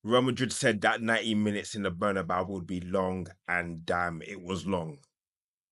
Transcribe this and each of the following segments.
Real Madrid said that 90 minutes in the Bernabeu would be long, and damn, it was long.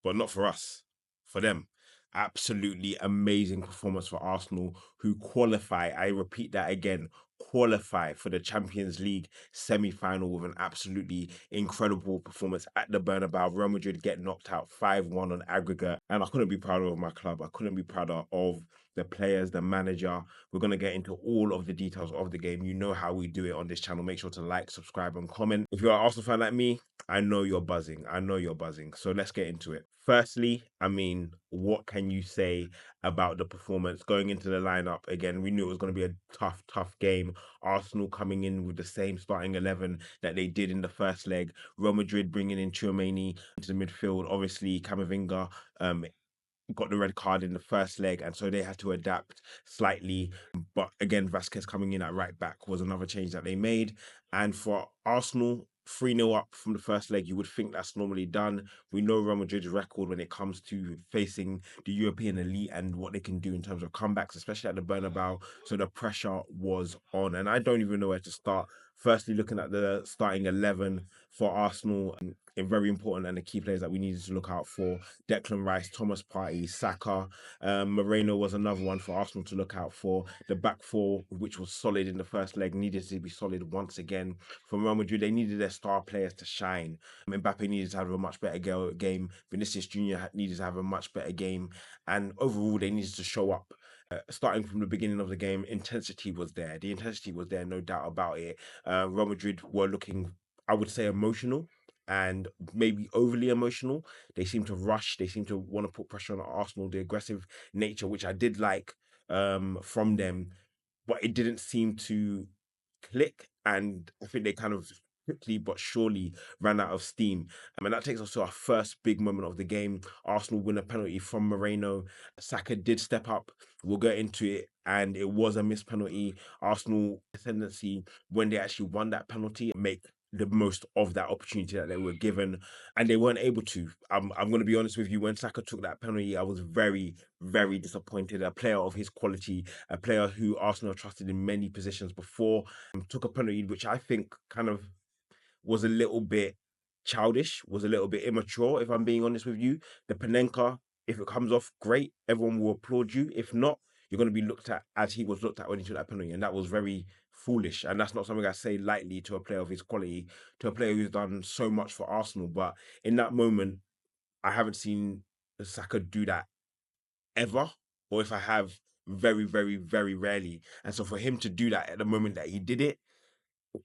But not for us, for them. Absolutely amazing performance for Arsenal, who qualify. I repeat that again, qualify for the Champions League semi-final with an absolutely incredible performance at the Bernabeu. Real Madrid get knocked out 5-1 on aggregate, and I couldn't be prouder of my club. I couldn't be prouder of the players, the manager. We're going to get into all of the details of the game. You know how we do it on this channel. Make sure to like, subscribe, and comment. If you're an Arsenal fan like me, I know you're buzzing. I know you're buzzing. So let's get into it. Firstly, I mean, what can you say about the performance going into the lineup? Again, we knew it was going to be a tough game. Arsenal coming in with the same starting 11 that they did in the first leg. Real Madrid bringing in Tchouaméni into the midfield. Obviously, Camavinga got the red card in the first leg, and so they had to adapt slightly. But again, Vasquez coming in at right back was another change that they made. And for Arsenal, 3-0 up from the first leg, you would think that's normally done. We know Real Madrid's record when it comes to facing the European elite and what they can do in terms of comebacks, especially at the Bernabeu. So the pressure was on, and I don't even know where to start. Firstly, looking at the starting 11 for Arsenal, very important, and the key players that we needed to look out for: Declan Rice, Thomas Partey, Saka. Moreno was another one for Arsenal to look out for. The back four, which was solid in the first leg, needed to be solid once again. For Real Madrid, they needed their star players to shine. Mbappe needed to have a much better game. Vinicius Júnior needed to have a much better game. And overall, they needed to show up. Starting from the beginning of the game, intensity was there. The intensity was there, no doubt about it. Real Madrid were looking, I would say, emotional and maybe overly emotional. They seem to rush. They seem to want to put pressure on Arsenal. The aggressive nature, which I did like from them, but it didn't seem to click. And I think they kind of quickly but surely ran out of steam. And that takes us to our first big moment of the game. Arsenal win a penalty from Moreno. Saka did step up. We'll get into it. And it was a missed penalty. Arsenal tendency when they actually won that penalty, make the most of that opportunity that they were given, and they weren't able to. I'm going to be honest with you. When Saka took that penalty, I was very disappointed. A player of his quality, a player who Arsenal trusted in many positions before, took a penalty which I think kind of was a little bit childish, was a little bit immature, if I'm being honest with you. The Panenka, if it comes off, great. Everyone will applaud you. If not, you're going to be looked at as he was looked at when he took that penalty. And that was very foolish. And that's not something I say lightly to a player of his quality, to a player who's done so much for Arsenal. But in that moment, I haven't seen Saka do that ever. Or if I have, very rarely. And so for him to do that at the moment that he did it,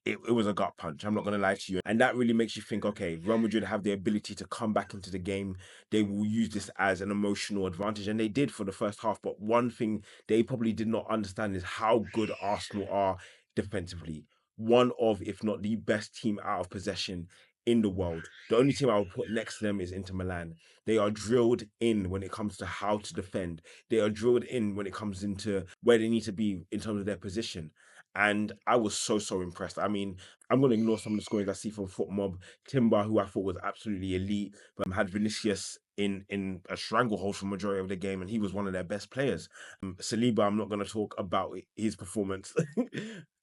it was a gut punch. I'm not going to lie to you. And that really makes you think, okay, Real Madrid have the ability to come back into the game. They will use this as an emotional advantage. And they did for the first half. But one thing they probably did not understand is how good Arsenal are defensively. One of, if not the best team out of possession in the world. The only team I would put next to them is Inter Milan. They are drilled in when it comes to how to defend. They are drilled in when it comes into where they need to be in terms of their position. And I was so impressed. I mean, I'm going to ignore some of the scorings I see from Foot Mob. Timber, who I thought was absolutely elite, but had Vinicius in a stranglehold for the majority of the game, and he was one of their best players. Saliba, I'm not going to talk about his performance.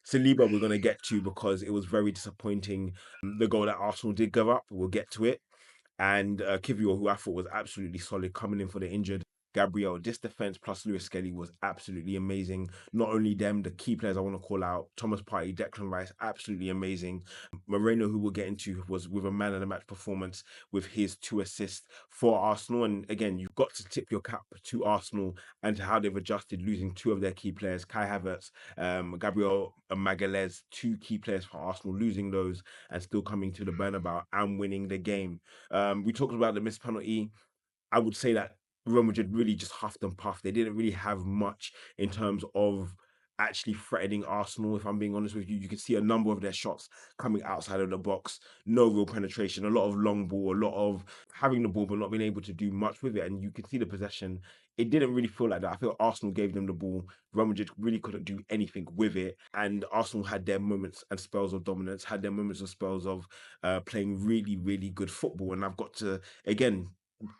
Saliba, we're going to get to because it was very disappointing. The goal that Arsenal did give up, we'll get to it. And Kivior, who I thought was absolutely solid, coming in for the injured Gabriel. This defense plus Lewis Skelly was absolutely amazing. Not only them, the key players I want to call out: Thomas Partey, Declan Rice, absolutely amazing. Moreno, who we'll get into, was with a man of the match performance with his 2 assists for Arsenal. And again, you've got to tip your cap to Arsenal and to how they've adjusted, losing two of their key players, Kai Havertz, Gabriel Magalhaes, two key players for Arsenal, losing those and still coming to the Bernabeu and winning the game. We talked about the missed penalty. I would say that Real Madrid really just huffed and puffed. They didn't really have much in terms of actually threatening Arsenal. If I'm being honest with you, you can see a number of their shots coming outside of the box. No real penetration, a lot of long ball, a lot of having the ball but not being able to do much with it. And you can see the possession. It didn't really feel like that. I feel Arsenal gave them the ball. Real Madrid really couldn't do anything with it. And Arsenal had their moments and spells of dominance, had their moments and spells of playing really good football. And I've got to, again,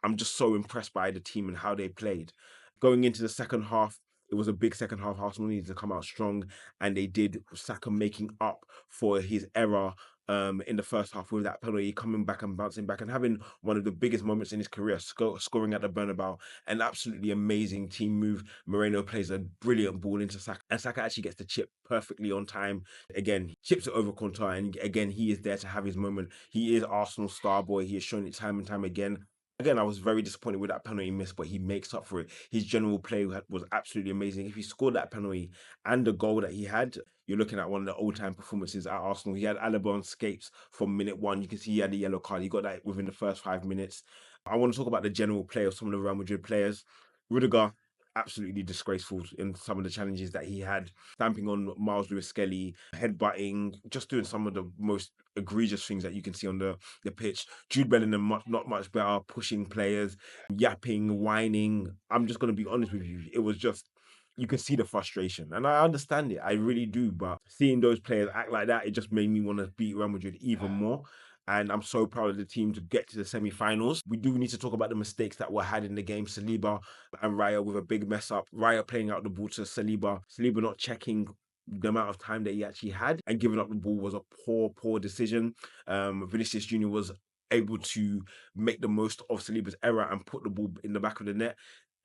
I'm just so impressed by the team and how they played. Going into the second half, It was a big second half. Arsenal needed to come out strong, and they did. Saka making up for his error in the first half with that penalty, coming back and bouncing back and having one of the biggest moments in his career, scoring at the Bernabeu. An absolutely amazing team move. Moreno plays a brilliant ball into Saka, and Saka actually gets the chip perfectly on time. Again, he chips it over Courtois, and again, he is there to have his moment. He is Arsenal's star boy. He has shown it time and time again. Again, I was very disappointed with that penalty miss, but he makes up for it. His general play was absolutely amazing. If he scored that penalty and the goal that he had, you're looking at one of the all-time performances at Arsenal. He had Alaba on skates from minute one. You can see he had a yellow card. He got that within the first 5 minutes. I want to talk about the general play of some of the Real Madrid players. Rudiger, absolutely disgraceful in some of the challenges that he had, stamping on Miles Lewis Skelly, headbutting, just doing some of the most egregious things that you can see on the pitch. Jude Bellingham, not much better, pushing players, yapping, whining. I'm just going to be honest with you. It was just, you can see the frustration. And I understand it. I really do. But seeing those players act like that, it just made me want to beat Real Madrid even more. And I'm so proud of the team to get to the semi-finals. We do need to talk about the mistakes that were had in the game. Saliba and Raya with a big mess up. Raya playing out the ball to Saliba. Saliba not checking the amount of time that he actually had, and giving up the ball was a poor decision. Vinícius Júnior was able to make the most of Saliba's error and put the ball in the back of the net.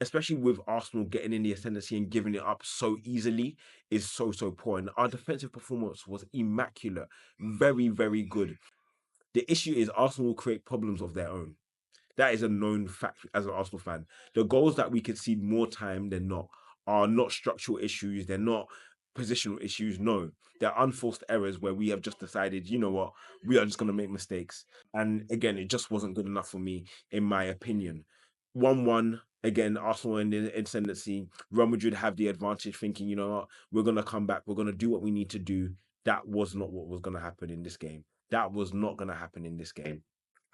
Especially with Arsenal getting in the ascendancy and giving it up so easily, is so poor. And our defensive performance was immaculate, very good. The issue is Arsenal will create problems of their own. That is a known fact as an Arsenal fan. The goals that we concede more time than not are not structural issues. They're not positional issues. No, they're unforced errors where we have just decided, you know what, we are just going to make mistakes. And again, it just wasn't good enough for me, in my opinion. 1-1. Again, Arsenal in the ascendancy. Real Madrid have the advantage, thinking, you know what, we're going to come back. We're going to do what we need to do. That was not what was going to happen in this game. That was not going to happen in this game.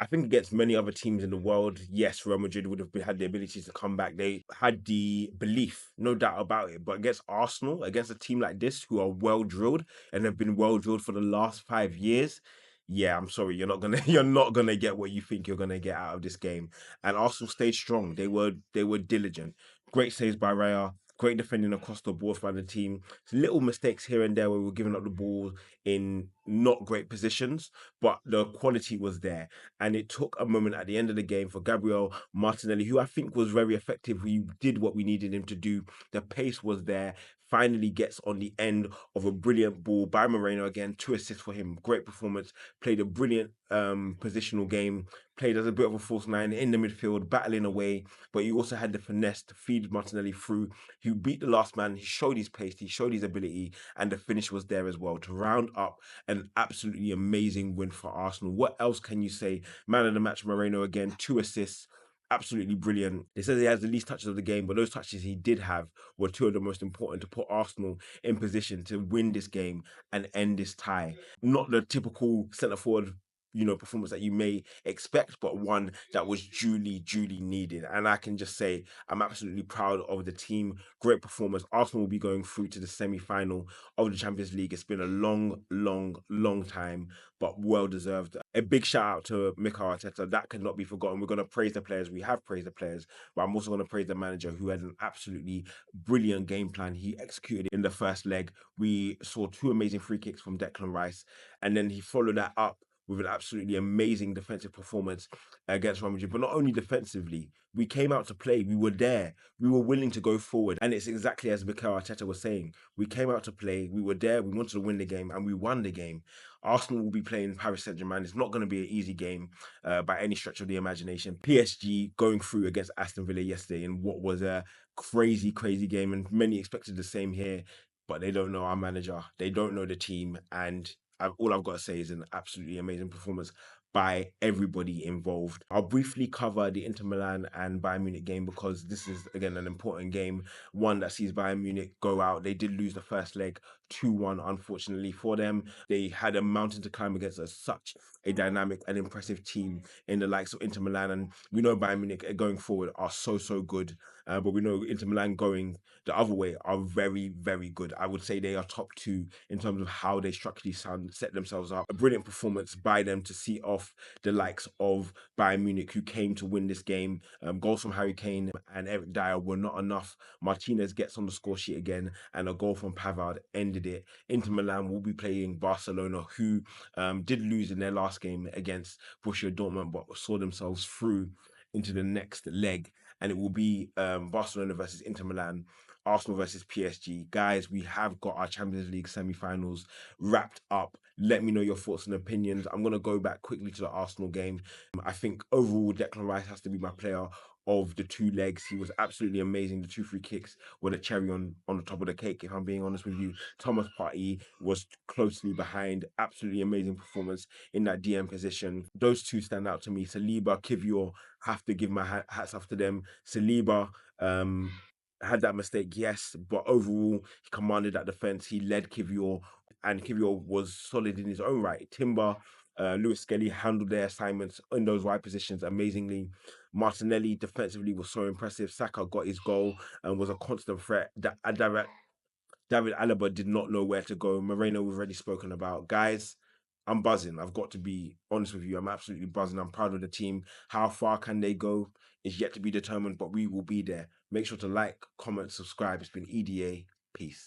I think against many other teams in the world, yes, Real Madrid would have had the ability to come back. They had the belief, no doubt about it. But against Arsenal, against a team like this who are well drilled and have been well drilled for the last 5 years, yeah, I'm sorry, you're not gonna get what you think you're gonna get out of this game. And Arsenal stayed strong. They were diligent. Great saves by Raya. Great defending across the board by the team. Little mistakes here and there where we were giving up the ball in not great positions, but the quality was there. And it took a moment at the end of the game for Gabriel Martinelli, who I think was very effective. He did what we needed him to do. The pace was there. Finally gets on the end of a brilliant ball by Moreno again. 2 assists for him. Great performance. Played a brilliant positional game. Played as a bit of a false nine in the midfield, battling away. But he also had the finesse to feed Martinelli through. He beat the last man. He showed his pace. He showed his ability. And the finish was there as well to round up an absolutely amazing win for Arsenal. What else can you say? Man of the match, Moreno again, 2 assists. Absolutely brilliant. They said he has the least touches of the game, but those touches he did have were two of the most important to put Arsenal in position to win this game and end this tie. Not the typical centre forward, performance that you may expect, but one that was duly needed. And I can just say I'm absolutely proud of the team. Great performance. Arsenal will be going through to the semi-final of the Champions League. It's been a long time, but well deserved. A big shout out to Mikel Arteta. That cannot be forgotten. We're going to praise the players. We have praised the players, but I'm also going to praise the manager, who had an absolutely brilliant game plan. He executed in the first leg. We saw 2 amazing free kicks from Declan Rice, and then he followed that up with an absolutely amazing defensive performance against Real Madrid. But not only defensively, we came out to play. We were there. We were willing to go forward. And it's exactly as Mikel Arteta was saying. We came out to play. We were there. We wanted to win the game, and we won the game. Arsenal will be playing Paris Saint-Germain. It's not going to be an easy game by any stretch of the imagination. PSG going through against Aston Villa yesterday in what was a crazy game, and many expected the same here. But they don't know our manager. They don't know the team, and all I've got to say is an absolutely amazing performance by everybody involved. I'll briefly cover the Inter Milan and Bayern Munich game because this is, again, an important game, one that sees Bayern Munich go out. They did lose the first leg 2-1, unfortunately for them. They had a mountain to climb against such a dynamic and impressive team in the likes of Inter Milan. And we know Bayern Munich going forward are so good. But we know Inter Milan going the other way are very good. I would say they are top 2 in terms of how they structurally set themselves up. A brilliant performance by them to see off off the likes of Bayern Munich, who came to win this game. Goals from Harry Kane and Eric Dyer were not enough. Martinez gets on the score sheet again, and a goal from Pavard ended it. Inter Milan will be playing Barcelona, who did lose in their last game against Borussia Dortmund, but saw themselves through into the next leg. And it will be Barcelona versus Inter Milan, Arsenal versus PSG. Guys, we have got our Champions League semi-finals wrapped up. Let me know your thoughts and opinions. I'm going to go back quickly to the Arsenal game. I think overall, Declan Rice has to be my player of the two legs. He was absolutely amazing. The two free kicks were the cherry on the top of the cake, if I'm being honest with you. Thomas Partey was closely behind. Absolutely amazing performance in that DM position. Those two stand out to me. Saliba, Kivior, have to give my hats off to them. Saliba, had that mistake, yes, but overall, he commanded that defense. He led Kivior, and Kivior was solid in his own right. Timber, Lewis Skelly handled their assignments in those wide positions amazingly. Martinelli defensively was so impressive. Saka got his goal and was a constant threat. David Alaba did not know where to go. Moreno, we've already spoken about. Guys, I'm buzzing. I've got to be honest with you. I'm absolutely buzzing. I'm proud of the team. How far can they go is yet to be determined, but we will be there. Make sure to like, comment, subscribe. It's been EDA. Peace.